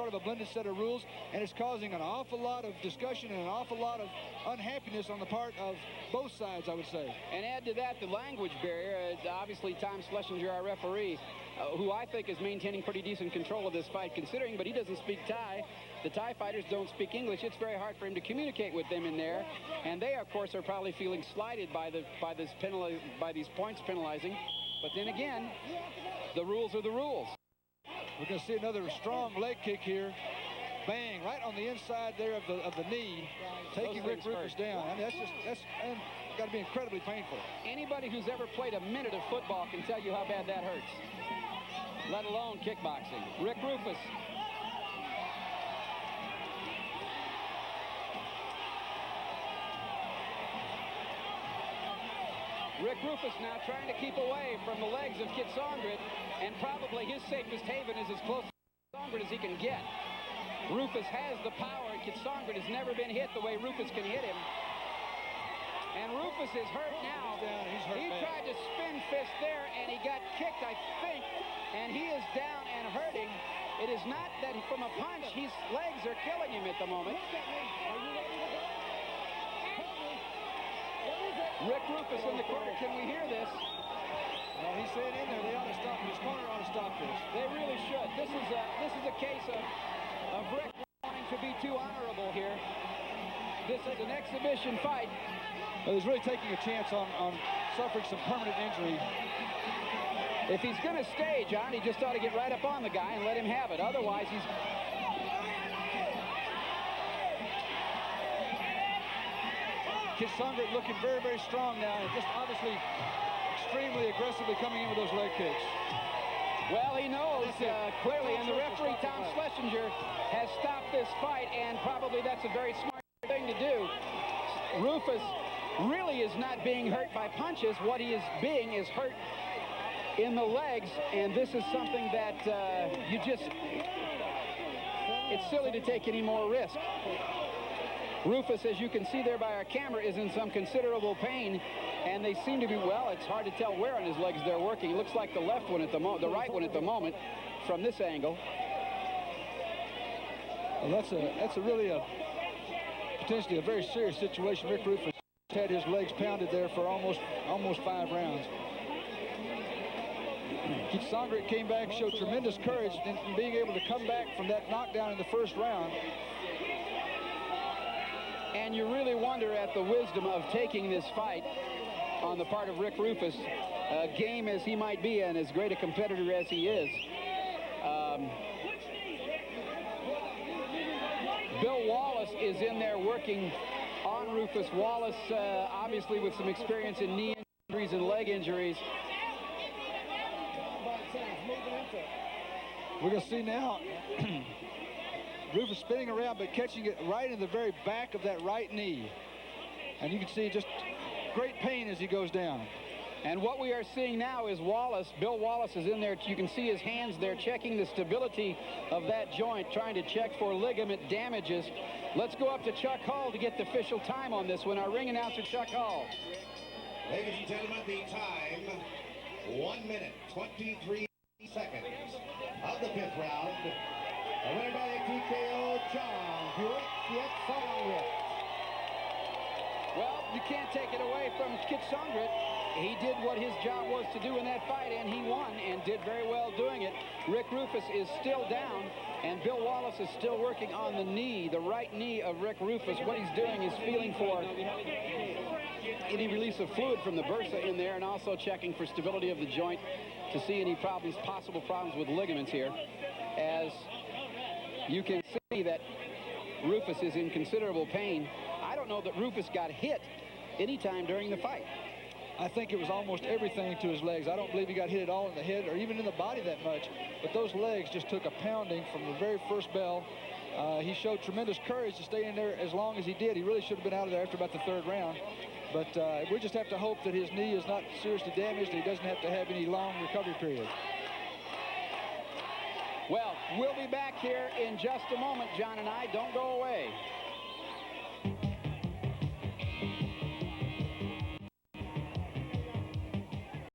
part of a blended set of rules, and it's causing an awful lot of discussion and an awful lot of unhappiness on the part of both sides, I would say. And add to that the language barrier. Obviously, Tom Schlesinger, our referee, who I think is maintaining pretty decent control of this fight, considering, but he doesn't speak Thai. The Thai fighters don't speak English. It's very hard for him to communicate with them in there, and they, of course, are probably feeling slighted by these points penalizing. But then again, the rules are the rules. We're going to see another strong leg kick here. Bang, right on the inside there of the knee, taking Rick Roufus down. I mean, that's got to be incredibly painful. Anybody who's ever played a minute of football can tell you how bad that hurts, let alone kickboxing. Rick Roufus. Rick Roufus now trying to keep away from the legs of Kiatsongrit, and probably his safest haven is as close to Kiatsongrit as he can get. Roufus has the power, and Kiatsongrit has never been hit the way Roufus can hit him. And Roufus is hurt now. He tried to spin fist there, and he got kicked, I think, and he is down and hurting. It is not that from a punch, his legs are killing him at the moment. Rick Roufus in the corner. Can we hear this? Well, he's saying in there they ought to stop. His corner ought to stop this. They really should. This is a case of Rick wanting to be too honorable here. This is an exhibition fight. Well, he's really taking a chance on suffering some permanent injury. If he's going to stay, John, he just ought to get right up on the guy and let him have it. Otherwise, he's... Kiatsongrit looking very, very strong now, and just obviously extremely aggressively coming in with those leg kicks. Well, he knows clearly, and the referee, Tom Schlesinger, has stopped this fight, and probably that's a very smart thing to do. Roufus really is not being hurt by punches. What he is being is hurt in the legs, and this is something that it's silly to take any more risk. Roufus, as you can see there by our camera, is in some considerable pain, and they seem to be, well, it's hard to tell where on his legs they're working. It looks like the left one at the moment, the right one at the moment, from this angle. Well, that's really potentially a very serious situation. Rick Roufus had his legs pounded there for almost 5 rounds. Kiatsongrit came back, showed tremendous courage in being able to come back from that knockdown in the first round. And you really wonder at the wisdom of taking this fight on the part of Rick Roufus, game as he might be and as great a competitor as he is. Bill Wallace is in there working on Roufus. Wallace, obviously with some experience in knee injuries and leg injuries. We're going to see now Roufus spinning around, but catching it right in the very back of that right knee. And you can see just great pain as he goes down. And what we are seeing now is Bill Wallace is in there. You can see his hands there checking the stability of that joint, trying to check for ligament damages. Let's go up to Chuck Hull to get the official time on this one. Our ring announcer, Chuck Hull. Ladies and gentlemen, the time, 1 minute, 23 seconds of the 5th round. The winner by the TKO, Chanpuek Kiatsongrit. Well, you can't take it away from Kiatsongrit. He did what his job was to do in that fight, and he won, and did very well doing it. Rick Roufus is still down, and Bill Wallace is still working on the knee, the right knee of Rick Roufus. What he's doing is feeling for any release of fluid from the bursa in there, and also checking for stability of the joint to see any possible problems with ligaments here. As you can see that Roufus is in considerable pain. I don't know that Roufus got hit anytime during the fight. I think it was almost everything to his legs. I don't believe he got hit at all in the head or even in the body that much, but those legs just took a pounding from the very first bell. He showed tremendous courage to stay in there as long as he did. He really should have been out of there after about the 3rd round. But we just have to hope that his knee is not seriously damaged and he doesn't have to have any long recovery period. Well, we'll be back here in just a moment, John and I. Don't go away.